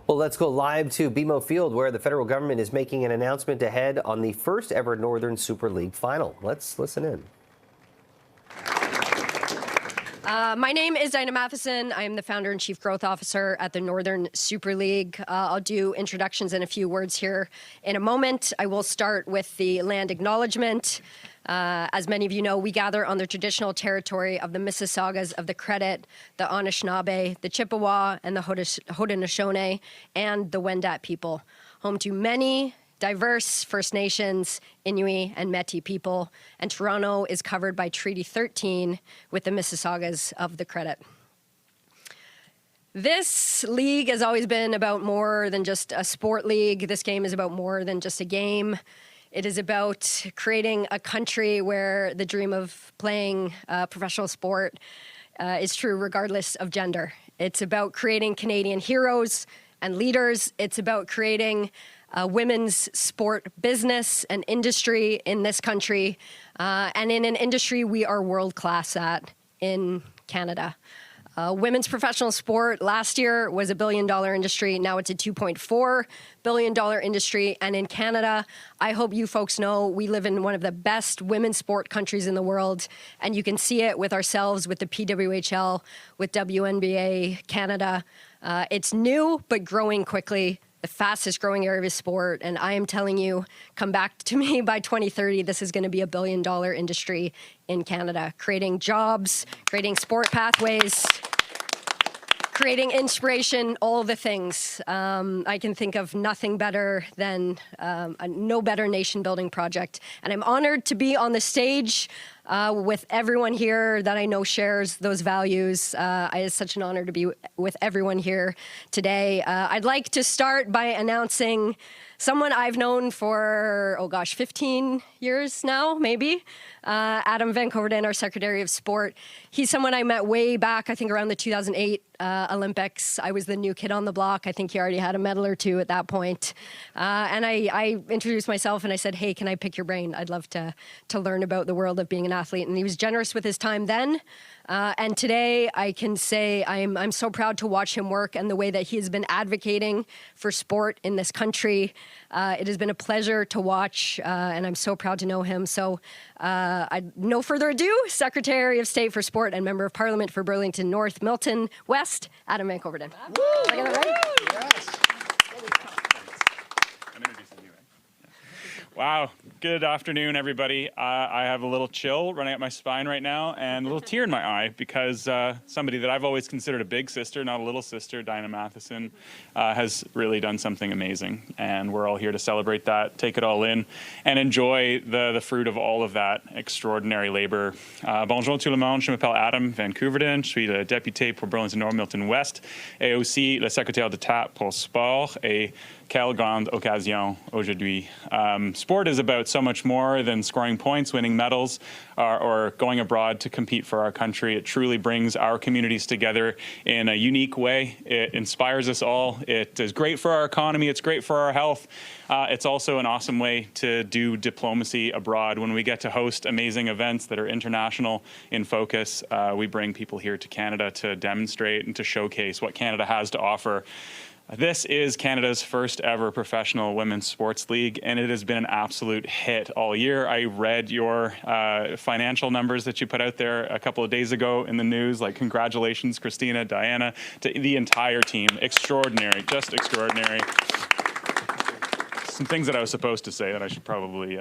Well, let's go live to BMO Field, where the federal government is making an announcement ahead on the first ever Northern Super League final. Let's listen in. My name is Dinah Matheson. I am the founder and chief growth officer at the Northern Super League. I'll do introductions and a few words here in a moment. I will start with the land acknowledgement. As many of you know, we gather on the traditional territory of the Mississaugas of the Credit, the Anishinaabe, the Chippewa, and the Haudenosaunee, and the Wendat people, home to many diverse First Nations, Inuit, and Métis people, and Toronto is covered by Treaty 13 with the Mississaugas of the Credit. This league has always been about more than just a sport league. This game is about more than just a game. It is about creating a country where the dream of playing professional sport is true regardless of gender. It's about creating Canadian heroes and leaders. It's about creating women's sport business and industry in this country, and in an industry we are world class at in Canada. Women's professional sport last year was $1 billion industry. Now it's a $2.4 billion industry. And in Canada, I hope you folks know we live in one of the best women's sport countries in the world. And you can see it with ourselves, with the PWHL, with WNBA Canada. It's new, but growing quickly. The fastest growing area of sport. And I am telling you, come back to me by 2030, this is going to be a $1 billion industry in Canada, creating jobs, creating sport pathways, creating inspiration, all the things. I can think of nothing better than no better nation building project. And I'm honored to be on the stage with everyone here that I know shares those values. It's such an honor to be with everyone here today. I'd like to start by announcing someone I've known for, 15 years now, maybe. Adam Van Coverdon, our Secretary of Sport. He's someone I met way back, I think around the 2008 Olympics. I was the new kid on the block. I think he already had a medal or two at that point. And I introduced myself and I said, hey, can I pick your brain? I'd love to learn about the world of being an athlete. And he was generous with his time then. And today I can say I'm so proud to watch him work and the way that he has been advocating for sport in this country. It has been a pleasure to watch, and I'm so proud to know him. So no further ado, Secretary of State for Sport and Member of Parliament for Burlington North, Milton West, Adam Van Coverdon. Did I get that right? Yes. Wow. Good afternoon, everybody. I have a little chill running up my spine right now and a little tear in my eye because somebody that I've always considered a big sister, not a little sister, Dinah Matheson, has really done something amazing. And we're all here to celebrate that, take it all in, and enjoy the fruit of all of that extraordinary labor. Bonjour tout le monde, je m'appelle Adam Van Coverdon, je suis le député pour Burlington North Milton West et aussi le secrétaire d'État pour le sport et quelle grande occasion aujourd'hui. Sport is about so much more than scoring points, winning medals, or going abroad to compete for our country. It truly brings our communities together in a unique way. It inspires us all. It is great for our economy. It's great for our health. It's also an awesome way to do diplomacy abroad. When we get to host amazing events that are international in focus, we bring people here to Canada to demonstrate and to showcase what Canada has to offer. This is Canada's first ever professional women's sports league, and it has been an absolute hit all year. I read your financial numbers that you put out there a couple of days ago in the news. Like, congratulations, Christina, Diana, to the entire team. Extraordinary, just extraordinary. Some things that I was supposed to say that I should probably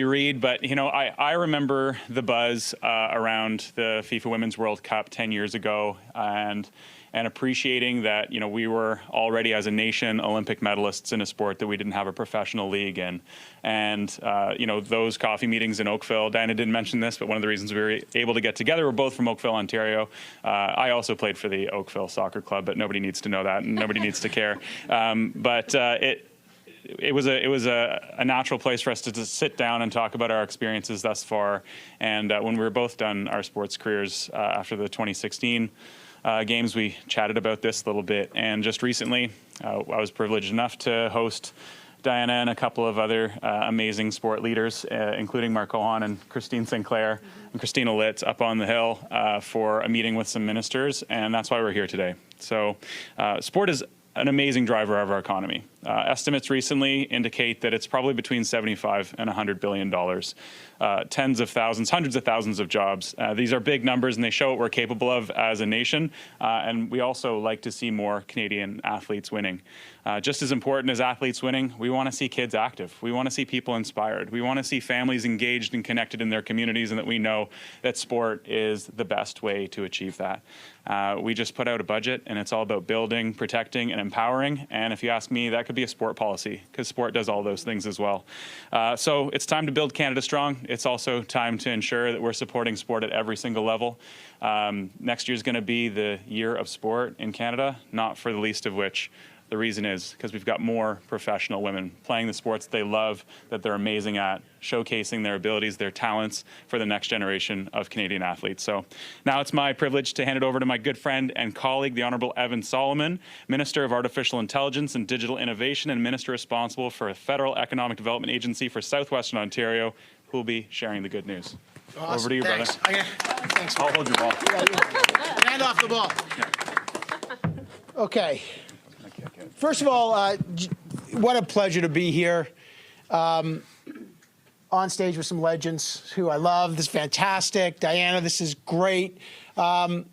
read, but you know, I remember the buzz around the FIFA Women's World Cup 10 years ago, and appreciating that, you know, we were already as a nation Olympic medalists in a sport that we didn't have a professional league in. And, you know, those coffee meetings in Oakville, Diana didn't mention this, but one of the reasons we were able to get together, we're both from Oakville, Ontario. I also played for the Oakville Soccer Club, but nobody needs to know that and nobody needs to care. It was a natural place for us to just sit down and talk about our experiences thus far. And when we were both done our sports careers after the 2016 games, we chatted about this a little bit. And just recently, I was privileged enough to host Diana and a couple of other amazing sport leaders, including Mark Cohan and Christine Sinclair and Christina Litz up on the Hill for a meeting with some ministers. And that's why we're here today. So sport is an amazing driver of our economy. Estimates recently indicate that it's probably between $75 and $100 billion. Tens of thousands, hundreds of thousands of jobs. These are big numbers, and they show what we're capable of as a nation. And we also like to see more Canadian athletes winning. Just as important as athletes winning, we want to see kids active. We want to see people inspired. We want to see families engaged and connected in their communities, and that we know that sport is the best way to achieve that. We just put out a budget, and it's all about building, protecting, and empowering. And if you ask me, that could be a sport policy, because sport does all those things as well. So it's time to build Canada strong. It's also time to ensure that we're supporting sport at every single level. Next year is going to be the year of sport in Canada, not for the least of which the reason is because we've got more professional women playing the sports they love, that they're amazing at, showcasing their abilities, their talents for the next generation of Canadian athletes. So now it's my privilege to hand it over to my good friend and colleague, the Honourable Evan Solomon, Minister of Artificial Intelligence and Digital Innovation and Minister responsible for a Federal Economic Development Agency for Southwestern Ontario, who will be sharing the good news. Awesome. Over to you, Thanks. brother. Thanks. I'll hold your ball. Hand off the ball. Yeah. Okay. First of all, what a pleasure to be here on stage with some legends who I love. This is fantastic. Diana, this is great. I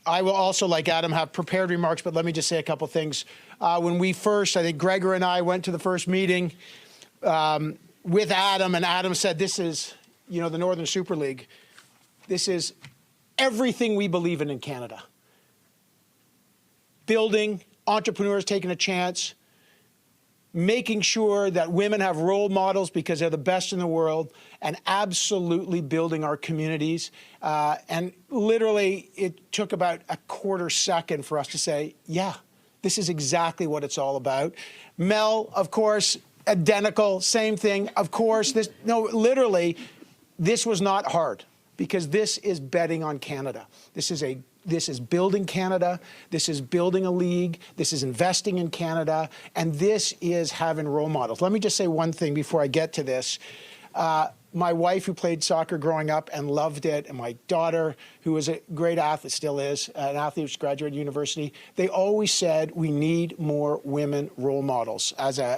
will also, like Adam, have prepared remarks, but let me just say a couple things. When we first, I think Gregor and I went to the first meeting with Adam, and Adam said, this is, the Northern Super League. This is everything we believe in Canada. Building, entrepreneurs taking a chance, making sure that women have role models because they're the best in the world, and absolutely building our communities. And literally, it took about a quarter second for us to say, yeah, this is exactly what it's all about. Mel, of course, identical, same thing. Of course, literally, this was not hard because this is betting on Canada. This is building Canada, this is building a league, this is investing in Canada, and this is having role models. Let me just say one thing before I get to this. My wife, who played soccer growing up and loved it, and my daughter, who was a great athlete, still is, an athlete who's graduated university, they always said we need more women role models.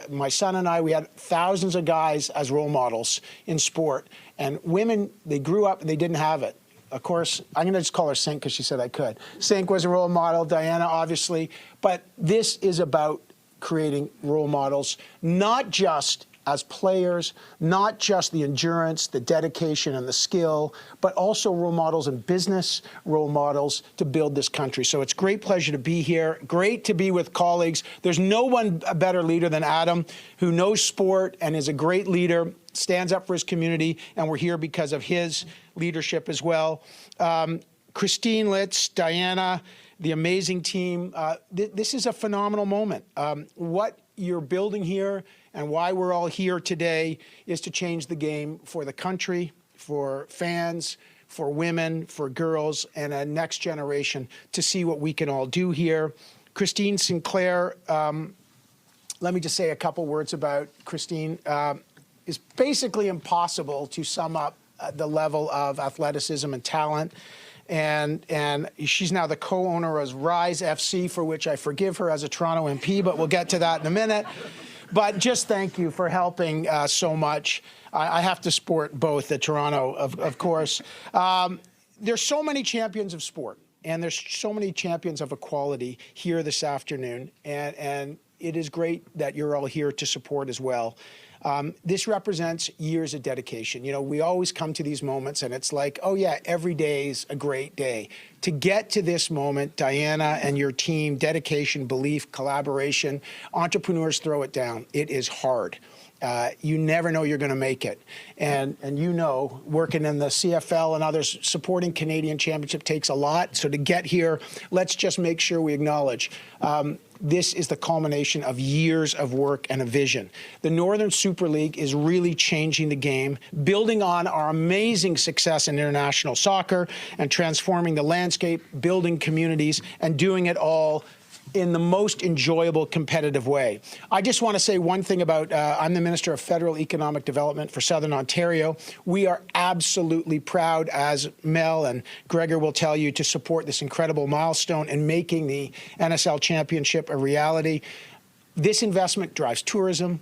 My son and I, we had thousands of guys as role models in sport, and women, they grew up and they didn't have it. Of course, I'm going to just call her Sink because she said I could. Sink was a role model, Diana, obviously. But this is about creating role models, not just as players, not just the endurance, the dedication, and the skill, but also role models in business, role models to build this country. So it's a great pleasure to be here. Great to be with colleagues. There's no one a better leader than Adam, who knows sport and is a great leader, stands up for his community, and we're here because of his leadership as well. Christine Litz, Diana, the amazing team. This is a phenomenal moment. What you're building here and why we're all here today is to change the game for the country, for fans, for women, for girls, and a next generation to see what we can all do here. Christine Sinclair, let me just say a couple words about Christine. It's basically impossible to sum up the level of athleticism and talent. And she's now the co-owner of Rise FC, for which I forgive her as a Toronto MP, but we'll get to that in a minute. But just thank you for helping so much. I have to support both at Toronto, of course. There's so many champions of sport, and there's so many champions of equality here this afternoon. And it is great that you're all here to support as well. This represents years of dedication. We always come to these moments and it's like, oh yeah, every day is a great day. To get to this moment, Diana and your team, dedication, belief, collaboration, entrepreneurs throw it down. It is hard. You never know you're going to make it. And working in the CFL and others, supporting Canadian Championship takes a lot. So to get here, let's just make sure we acknowledge this is the culmination of years of work and a vision. The Northern Super League is really changing the game, building on our amazing success in international soccer and transforming the landscape, building communities, and doing it all in the most enjoyable, competitive way. I just want to say one thing about, I'm the Minister of Federal Economic Development for Southern Ontario. We are absolutely proud, as Mel and Gregor will tell you, to support this incredible milestone in making the NSL Championship a reality. This investment drives tourism.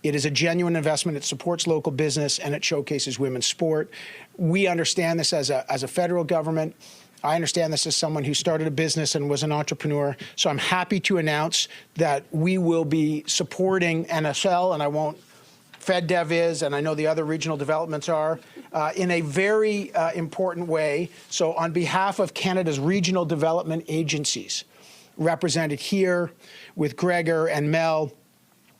It is a genuine investment. It supports local business, and it showcases women's sport. We understand this as a federal government. I understand this as someone who started a business and was an entrepreneur. So I'm happy to announce that we will be supporting NSL, and I won't, FedDev is, and I know the other regional developments are, in a very important way. So on behalf of Canada's regional development agencies, represented here with Gregor and Mel,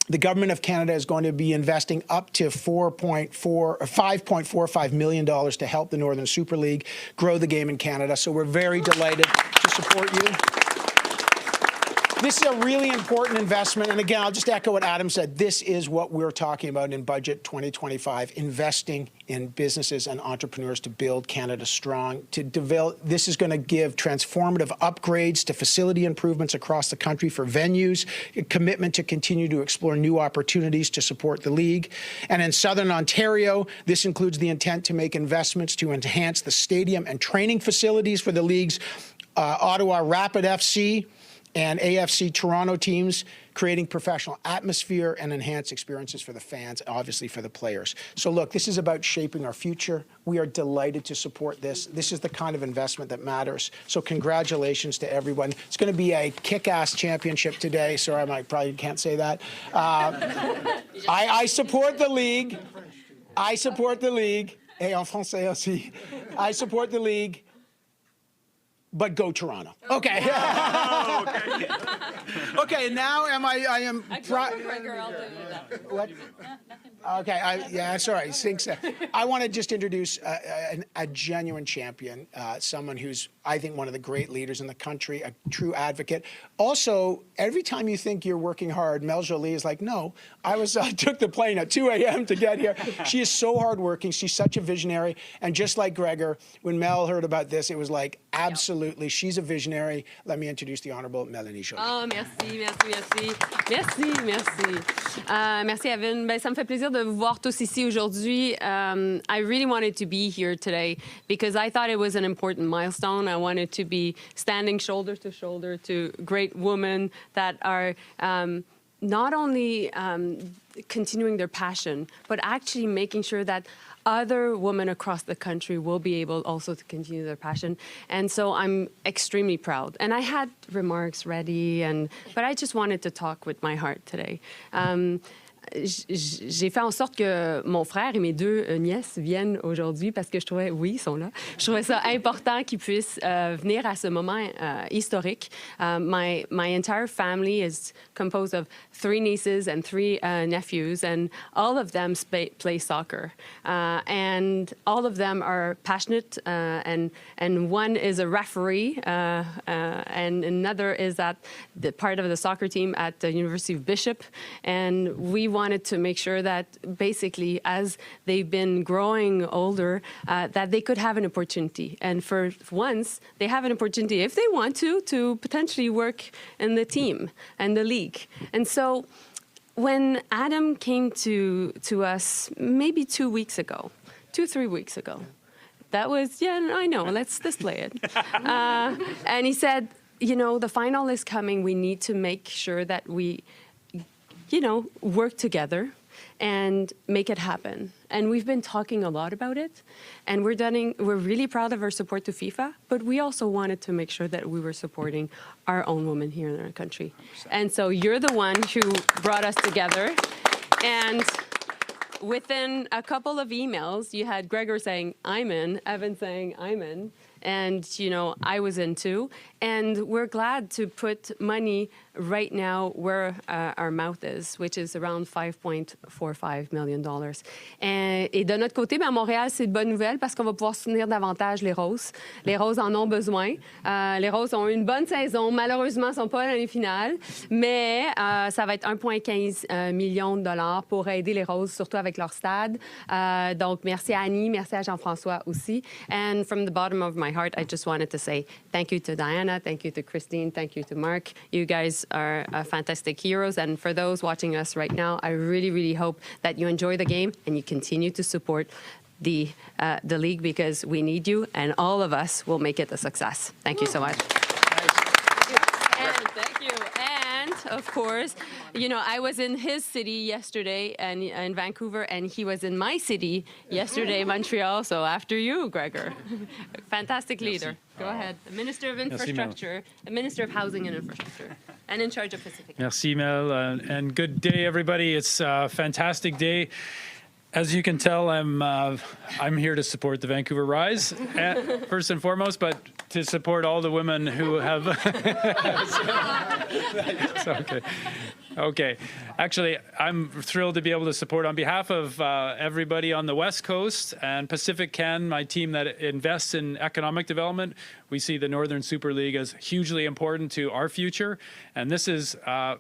the Government of Canada is going to be investing up to $5.45 million to help the Northern Super League grow the game in Canada. So we're very delighted to support you. This is a really important investment. And again, I'll just echo what Adam said. This is what we're talking about in Budget 2025, investing in businesses and entrepreneurs to build Canada strong. This is going to give transformative upgrades to facility improvements across the country for venues, a commitment to continue to explore new opportunities to support the league. And in Southern Ontario, this includes the intent to make investments to enhance the stadium and training facilities for the league's Ottawa Rapid FC and AFC Toronto teams, creating professional atmosphere and enhanced experiences for the fans, obviously for the players. So look, this is about shaping our future. We are delighted to support this. This is the kind of investment that matters. So congratulations to everyone. It's going to be a kick-ass championship today. Sorry, I probably can't say that. I support the league. I support the league. Et en français aussi. I support the league. But go Toronto. Okay. Okay. Now I am. What? Okay. Yeah. Sorry. I want to just introduce a genuine champion, someone who's, I think, one of the great leaders in the country, a true advocate. Also, every time you think you're working hard, Mel Jolie is like, no, I took the plane at 2 a.m. to get here. She is so hardworking. She's such a visionary. And just like Gregor, when Mel heard about this, it was like, absolutely, she's a visionary. Let me introduce the Honourable Melanie Jolie. Oh, merci. Merci, Evan. Ben, ça me fait plaisir de vous voir tous ici aujourd'hui. I really wanted to be here today because I thought it was an important milestone. I wanted to be standing shoulder to shoulder to great women that are not only continuing their passion, but actually making sure that other women across the country will be able also to continue their passion. And so I'm extremely proud. And I had remarks ready, but I just wanted to talk with my heart today. J'ai fait en sorte que mon frère et mes deux nièces viennent aujourd'hui parce que je trouvais, oui, ils sont là. Je trouvais ça important qu'ils puissent venir à ce moment historique. My entire family is composed of 3 nieces and 3 nephews, and all of them play soccer. And all of them are passionate, and one is a referee, and another is at the part of the soccer team at the University of Bishop. And we wanted to make sure that basically as they've been growing older, that they could have an opportunity. And for once, they have an opportunity, if they want to potentially work in the team and the league. And so when Adam came to us maybe 2 weeks ago, 2-3 weeks ago, that was, yeah, I know, let's display it. And he said, you know, the final is coming. We need to make sure that we, you know, work together and make it happen. And we've been talking a lot about it, and we're really proud of our support to FIFA, but we also wanted to make sure that we were supporting our own women here in our country. 100%. And so you're the one who brought us together. And within a couple of emails, you had Gregor saying, I'm in, Evan saying, I'm in. And, you know, I was in too. And we're glad to put money right now where our mouth is, which is around $5.45 million. Et de notre côté, ben, à Montréal, c'est de bonnes nouvelles parce qu'on va pouvoir soutenir davantage les Roses. Les Roses en ont besoin. Les Roses ont eu une bonne saison. Malheureusement, ils ne sont pas à l'année finale. Mais ça va être 1,15 million de dollars pour aider les Roses, surtout avec leur stade. Donc, merci à Annie, merci à Jean-François aussi. And from the bottom of my heart, I just wanted to say thank you to Diana, thank you to Christine, thank you to Mark. You guys are fantastic heroes. And for those watching us right now, I really, really hope that you enjoy the game and you continue to support the league, because we need you, and all of us will make it a success. Thank you so much. And thank you. And of course, you know, I was in his city yesterday and in Vancouver, and he was in my city yesterday, Montreal. So after you, Gregor. Fantastic leader. Go ahead. The Minister of Infrastructure, the Minister of Housing and Infrastructure, and in charge of Pacific. Merci, Mel, and good day, everybody. It's a fantastic day. As you can tell, I'm here to support the Vancouver Rise, first and foremost, but to support all the women who have. Okay. Actually, I'm thrilled to be able to support on behalf of everybody on the West Coast and Pacific Can, my team that invests in economic development. We see the Northern Super League as hugely important to our future. And this is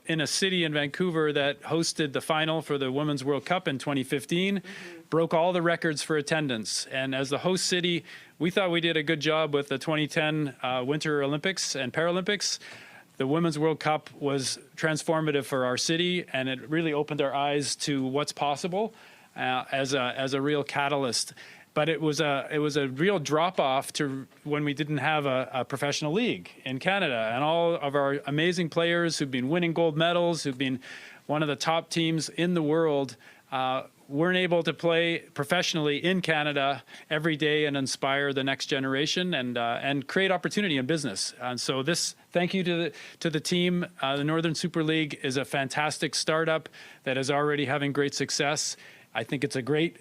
in a city in Vancouver that hosted the final for the Women's World Cup in 2015, broke all the records for attendance. And as the host city, we thought we did a good job with the 2010 Winter Olympics and Paralympics. The Women's World Cup was transformative for our city, and it really opened our eyes to what's possible as a real catalyst. But it was a real drop-off to when we didn't have a professional league in Canada. And all of our amazing players who've been winning gold medals, who've been one of the top teams in the world, weren't able to play professionally in Canada every day and inspire the next generation and create opportunity in business. And so thank you to the team. The Northern Super League is a fantastic startup that is already having great success. I think it's a great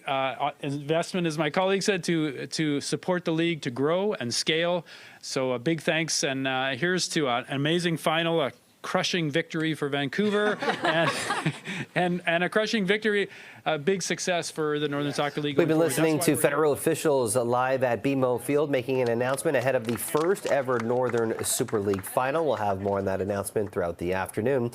investment, as my colleague said, to support the league to grow and scale. So a big thanks, and here's to an amazing final, a crushing victory for Vancouver, and a crushing victory, a big success for the Northern Soccer League. We've been listening to federal officials live at BMO Field making an announcement ahead of the first ever Northern Super League final. We'll have more on that announcement throughout the afternoon.